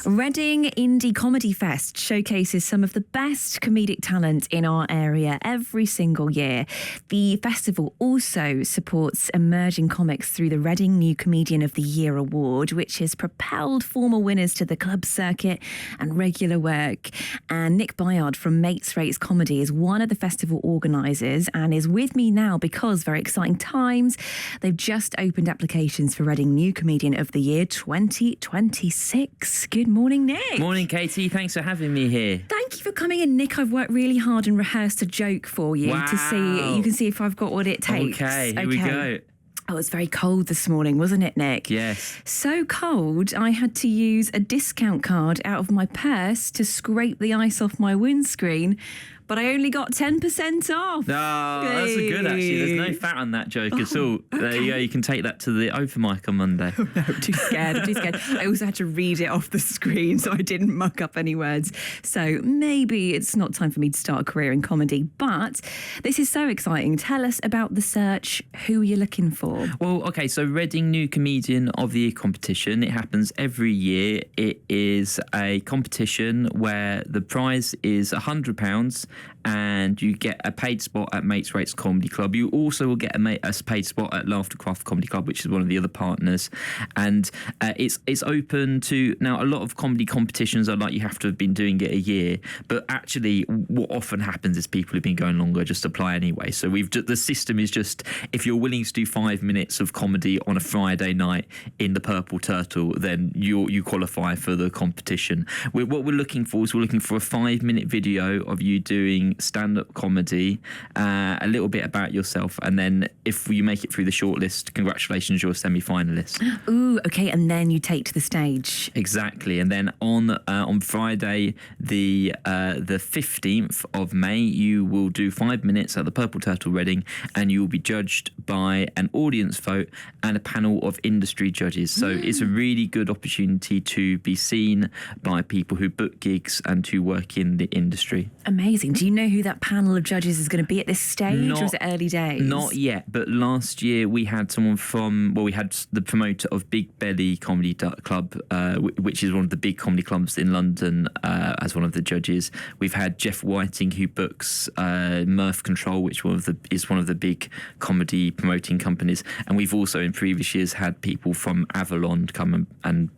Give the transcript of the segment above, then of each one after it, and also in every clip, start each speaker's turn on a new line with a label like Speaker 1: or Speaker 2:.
Speaker 1: Reading Indie Comedy Fest showcases some of the best comedic talent in our area every single year. The festival also supports emerging comics through the Reading New Comedian of the Year award, which has propelled former winners to the club circuit and regular work. And Nick Byard from Mates Rates Comedy is one of the festival organisers and is with me now because very exciting times. They've just opened applications for Reading New Comedian of the Year 2026. Good morning, Nick.
Speaker 2: Morning, Katie. Thanks for having me here.
Speaker 1: Thank you for coming in, Nick. I've worked really hard and rehearsed a joke for you to see. You can see if I've got what it takes.
Speaker 2: Okay, here we go.
Speaker 1: Oh, it was very cold this morning, wasn't it, Nick?
Speaker 2: Yes.
Speaker 1: So cold, I had to use a discount card out of my purse to scrape the ice off my windscreen, but I only got 10% off.
Speaker 2: Oh, that's a good, actually. There's no fat on that joke at all.
Speaker 1: Okay.
Speaker 2: There you go. You can take that to the open mic on Monday.
Speaker 1: Oh, no, I'm too scared. I also had to read it off the screen so I didn't muck up any words. So maybe it's not time for me to start a career in comedy, but this is so exciting. Tell us about the search. Who are you looking for?
Speaker 2: Well, okay, so Reading New Comedian of the Year competition. It happens every year. It is a competition where the prize is £100 and you get a paid spot at Mates Rates Comedy Club. You also will get a paid spot at Laughtercraft Comedy Club, which is one of the other partners. And it's open to... Now, a lot of comedy competitions are like you have to have been doing it a year, but actually what often happens is people who've been going longer just apply anyway. So the system is just, if you're willing to do 5 minutes of comedy on a Friday night in the Purple Turtle, then you qualify for the competition. What we're looking for is we're looking for a 5-minute video of you doing stand-up comedy, a little bit about yourself, and then if you make it through the shortlist, congratulations, you're a semi-finalist.
Speaker 1: Ooh, okay, and then you take to the stage.
Speaker 2: Exactly, and then on Friday, the 15th of May, you will do 5 minutes at the Purple Turtle Reading, and you will be judged by an audience vote and a panel of industry judges. So it's a really good opportunity to be seen by people who book gigs and who work in the industry.
Speaker 1: Amazing. Do you know who that panel of judges is going to be at this stage, or is it early days?
Speaker 2: Not yet, but last year we had someone we had the promoter of Big Belly Comedy Club, which is one of the big comedy clubs in London, as one of the judges. We've had Jeff Whiting, who books Mirth Control, which is one of the big comedy promoting companies. And we've also in previous years had people from Avalon come and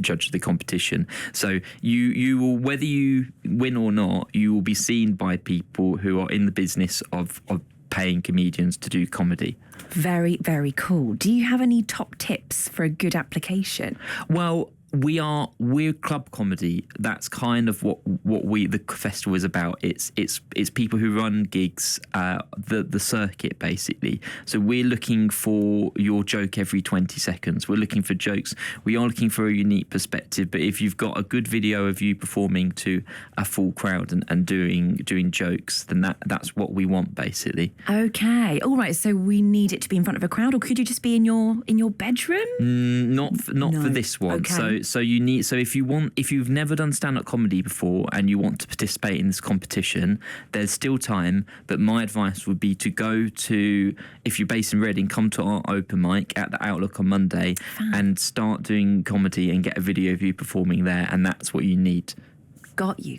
Speaker 2: judge the competition. So you will, whether you win or not, you will be seen by people who are in the business of paying comedians to do comedy.
Speaker 1: Very, very cool. Do you have any top tips for a good application?
Speaker 2: Well, we're club comedy. That's kind of what the festival is about. It's people who run gigs, the circuit basically. So we're looking for your joke every 20 seconds. We're looking for jokes. We are looking for a unique perspective. But if you've got a good video of you performing to a full crowd and doing jokes, then that's what we want basically.
Speaker 1: Okay, all right. So we need it to be in front of a crowd, or could you just be in your bedroom?
Speaker 2: Not for this one.
Speaker 1: Okay.
Speaker 2: So if you've never done stand-up comedy before and you want to participate in this competition, there's still time, but my advice would be to go to, if you're based in Reading, come to our open mic at the Outlook on Monday and start doing comedy and get a video of you performing there, and that's what you need.
Speaker 1: Got you.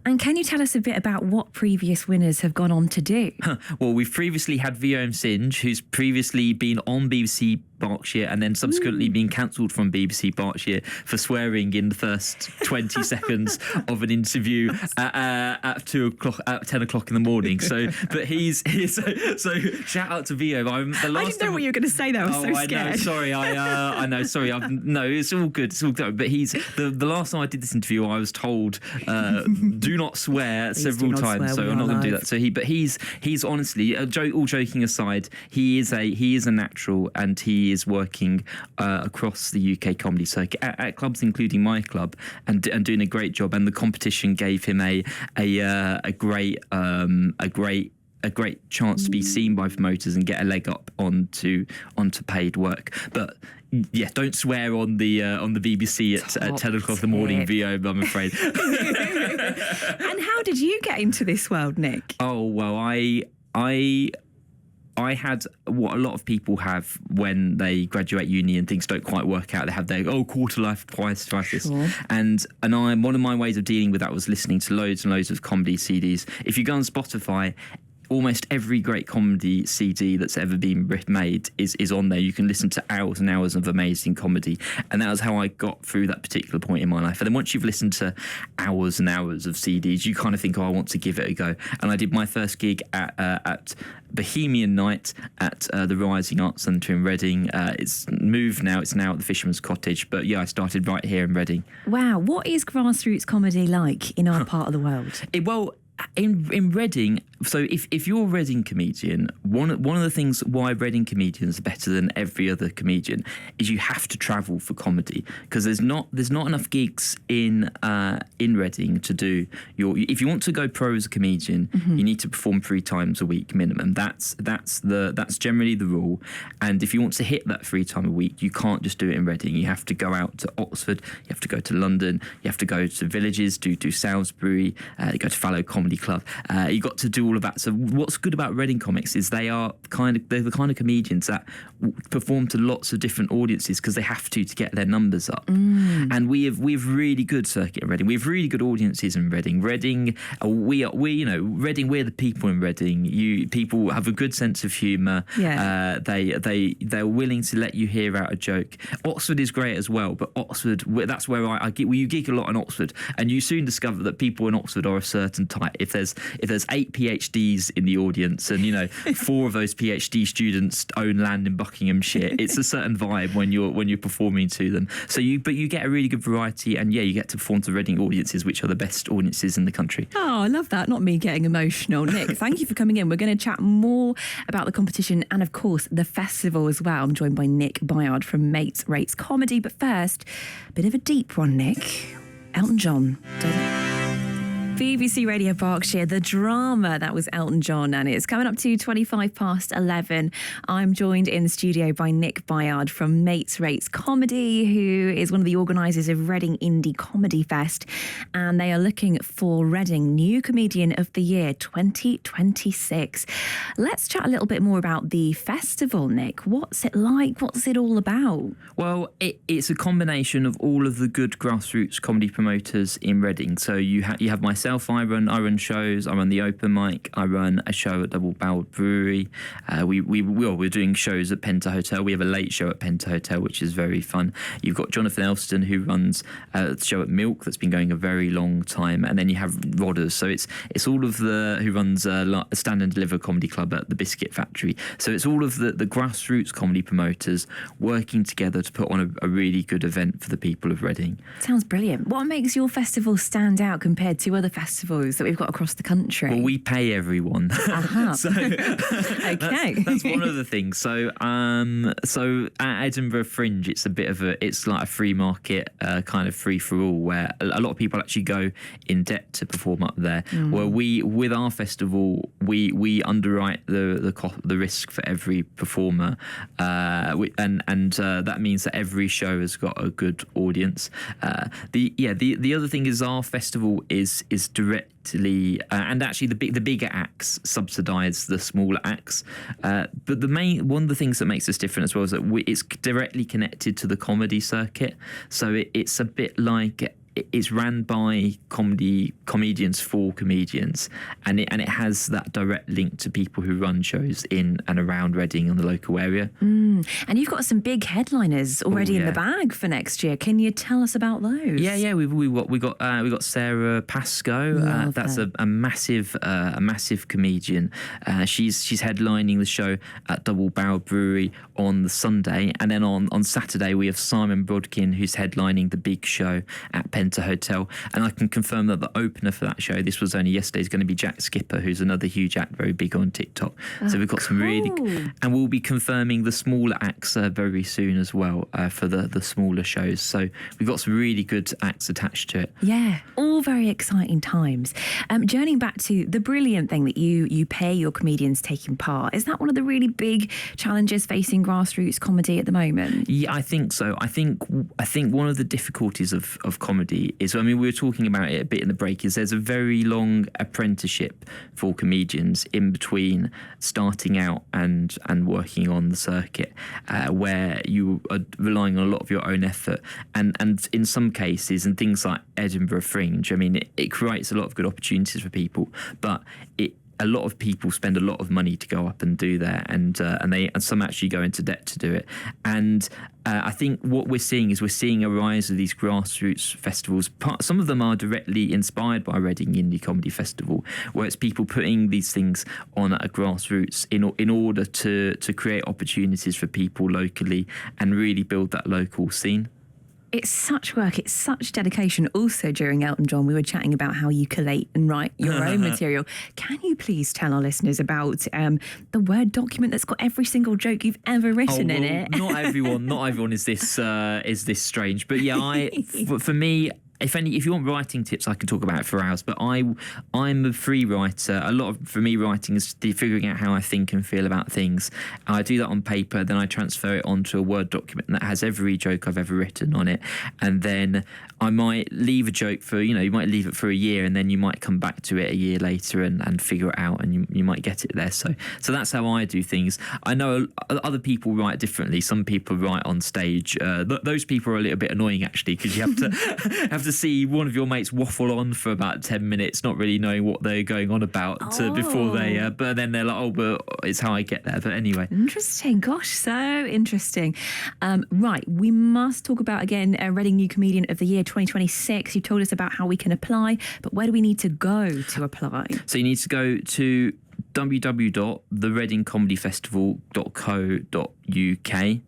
Speaker 1: And can you tell us a bit about what previous winners have gone on to do?
Speaker 2: Well, we've previously had Viom Singe, who's previously been on BBC Berkshire and then subsequently been cancelled from BBC Berkshire for swearing in the first 20 seconds of an interview at 10 o'clock in the morning. So shout out to Vio.
Speaker 1: I didn't know what you were going to say there. I was so scared.
Speaker 2: I know. Sorry. I know. Sorry. No, it's all good. It's all good. But he's the last time I did this interview, I was told do not swear several times. So I'm not going to do that. So he's honestly, all joking aside, he is a natural, and he is working across the UK comedy circuit at clubs, including my club, and doing a great job. And the competition gave him a great chance to be seen by promoters and get a leg up onto paid work. But yeah, don't swear on the BBC at 10 o'clock in the morning, VO, I'm afraid.
Speaker 1: And how did you get into this world, Nick?
Speaker 2: Oh well, I had what a lot of people have when they graduate uni and things don't quite work out. They have their quarter life crisis.
Speaker 1: Sure.
Speaker 2: And one of my ways of dealing with that was listening to loads and loads of comedy CDs. If you go on Spotify, almost every great comedy CD that's ever been made is on there. You can listen to hours and hours of amazing comedy. And that was how I got through that particular point in my life. And then once you've listened to hours and hours of CDs, you kind of think, I want to give it a go. And I did my first gig at Bohemian Night at the Rising Arts Centre in Reading. It's moved now. It's now at the Fisherman's Cottage. But yeah, I started right here in Reading.
Speaker 1: Wow. What is grassroots comedy like in our part of the world?
Speaker 2: In Reading, so if you're a Reading comedian, one of the things why Reading comedians are better than every other comedian is you have to travel for comedy, because there's not enough gigs in Reading to do if you want to go pro as a comedian, you need to perform 3 times a week minimum. That's generally the rule. And if you want to hit that 3 times a week, you can't just do it in Reading. You have to go out to Oxford, you have to go to London, you have to go to villages, do Salisbury, you go to Fallow Comedy Club. You got to do all of that. So what's good about Reading comics is they're the kind of comedians that perform to lots of different audiences because they have to get their numbers up. And we have really good circuit in Reading. We have really good audiences in Reading. Reading, Reading, we're the people in Reading. People have a good sense of humour.
Speaker 1: Yeah.
Speaker 2: They're willing to let you hear out a joke. Oxford is great as well, but Oxford, that's where you gig a lot in Oxford, and you soon discover that people in Oxford are a certain type. If there's 8 PhDs in the audience, and 4 of those PhD students own land in Buckinghamshire, it's a certain vibe when you're performing to them. So you get a really good variety, and you get to perform to Reading audiences, which are the best audiences in the country.
Speaker 1: Oh, I love that. Not me getting emotional. Nick, thank you for coming in. We're going to chat more about the competition and, of course, the festival as well. I'm joined by Nick Byard from Mates Rates Comedy. But first, a bit of a deep one, Nick. Elton John. BBC Radio Berkshire, the drama that was Elton John, and it's coming up to 11:25. I'm joined in the studio by Nick Byard from Mates Rates Comedy, who is one of the organisers of Reading Indie Comedy Fest, and they are looking for Reading New Comedian of the Year 2026. Let's chat a little bit more about the festival, Nick. What's it like? What's it all about?
Speaker 2: Well, it's a combination of all of the good grassroots comedy promoters in Reading. So you have myself. I run shows. I run the open mic. I run a show at Double Barreled Brewery. We're doing shows at Penta Hotel. We have a late show at Penta Hotel, which is very fun. You've got Jonathan Elston, who runs a show at Milk that's been going a very long time, and then you have Rodders. So it's all of who runs a Stand and Deliver comedy club at the Biscuit Factory. So it's all of the grassroots comedy promoters working together to put on a really good event for the people of Reading.
Speaker 1: Sounds brilliant. What makes your festival stand out compared to other festivals that we've got across the country?
Speaker 2: Well, we pay everyone. So
Speaker 1: okay,
Speaker 2: that's one of the things. So at Edinburgh Fringe, it's like a free market, kind of free for all, where a lot of people actually go in debt to perform up there. Where with our festival, we underwrite the risk for every performer, and that means that every show has got a good audience. The other thing is our festival is directly and actually the bigger acts subsidise the smaller acts, but one of the things that makes us different as well is that it's directly connected to the comedy circuit. So it's a bit like it's ran by comedians for comedians, and it has that direct link to people who run shows in and around Reading and the local area.
Speaker 1: And you've got some big headliners already in the bag for next year. Can you tell us about those?
Speaker 2: Yeah. We got Sarah Pascoe. That's a massive comedian. She's headlining the show at Double Barrel Brewery on the Sunday, and then on Saturday we have Simon Brodkin, who's headlining the big show at Penta Hotel. And I can confirm that the opener for that show, this was only yesterday, is going to be Jack Skipper, who's another huge act, very big on TikTok. So we've got some really, and we'll be confirming the smaller acts very soon as well for the smaller shows. So we've got some really good acts attached to it.
Speaker 1: Yeah, all very exciting times. Journeying back to the brilliant thing that you pay your comedians taking part, is that one of the really big challenges facing grassroots comedy at the moment?
Speaker 2: Yeah, I think so. I think one of the difficulties of comedy actually is, I mean, we were talking about it a bit in the break, is there's a very long apprenticeship for comedians in between starting out and working on the circuit, where you are relying on a lot of your own effort. And in some cases, and things like Edinburgh Fringe, I mean, it creates a lot of good opportunities for people, but a lot of people spend a lot of money to go up and do that, and some actually go into debt to do it. And I think what we're seeing a rise of these grassroots festivals. Some of them are directly inspired by Reading Indie Comedy Festival, where it's people putting these things on at a grassroots in order to create opportunities for people locally and really build that local scene.
Speaker 1: It's such work, it's such dedication. Also, during Elton John, we were chatting about how you collate and write your own material. Can you please tell our listeners about the Word document that's got every single joke you've ever written in it?
Speaker 2: Not everyone is this strange. But yeah, for me, if you want writing tips, I can talk about it for hours. But I'm a free writer. For me, writing is figuring out how I think and feel about things. I do that on paper, then I transfer it onto a Word document that has every joke I've ever written on it. And then I might leave a joke for, you might leave it for a year, and then you might come back to it a year later and figure it out, and you might get it there. So that's how I do things. I know other people write differently. Some people write on stage. Those people are a little bit annoying, actually, because you have to see one of your mates waffle on for about 10 minutes, not really knowing what they're going on about before they. But then they're like, "Oh, but it's how I get there." But anyway,
Speaker 1: interesting. Gosh, so interesting. Right, we must talk about again Reading New Comedian of the Year 2026. You told us about how we can apply, but where do we need to go to apply?
Speaker 2: So you need to go to www.thereadingcomedyfestival.co.uk.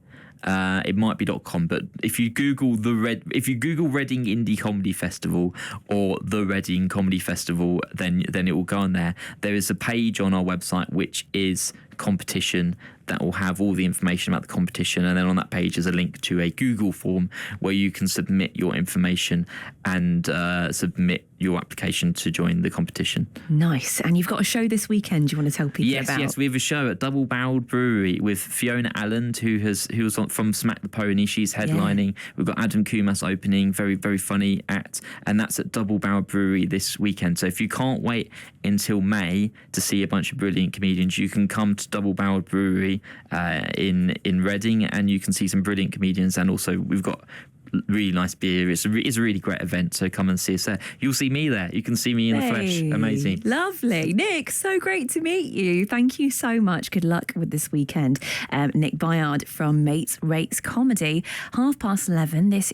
Speaker 2: It might be .com, but if you Google Reading Indie Comedy Festival or the Reading Comedy Festival, then it will go on there. There is a page on our website which is competition that will have all the information about the competition, and then on that page is a link to a Google form where you can submit your information and submit your application to join the competition.
Speaker 1: Nice. And you've got a show this weekend you want to tell people about?
Speaker 2: Yes, we have a show at Double Barreled Brewery with Fiona Allen, who was from Smack the Pony. She's headlining. Yeah. We've got Adam Kumas opening, very, very funny act, and that's at Double Barreled Brewery this weekend. So if you can't wait until May to see a bunch of brilliant comedians, you can come to Double Barreled Brewery in Reading, and you can see some brilliant comedians, and also we've got really nice beer. It's a really great event, so come and see us there. You'll see me there. You can see me in the flesh. Amazing.
Speaker 1: Lovely. Nick, so great to meet you. Thank you so much. Good luck with this weekend. Nick Byard from Mates Rates Comedy. 11:30. This